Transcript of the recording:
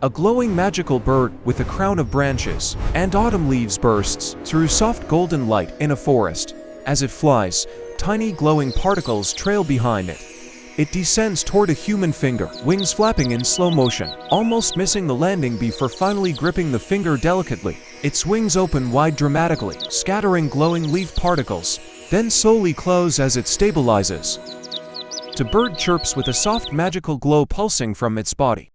A glowing magical bird with a crown of branches and autumn leaves bursts through soft golden light in a forest. As it flies, tiny glowing particles trail behind it. It descends toward a human finger, wings flapping in slow motion, almost missing the landing before finally gripping the finger delicately. Its wings open wide dramatically, scattering glowing leaf particles, then slowly close as it stabilizes. The bird chirps with a soft magical glow pulsing from its body.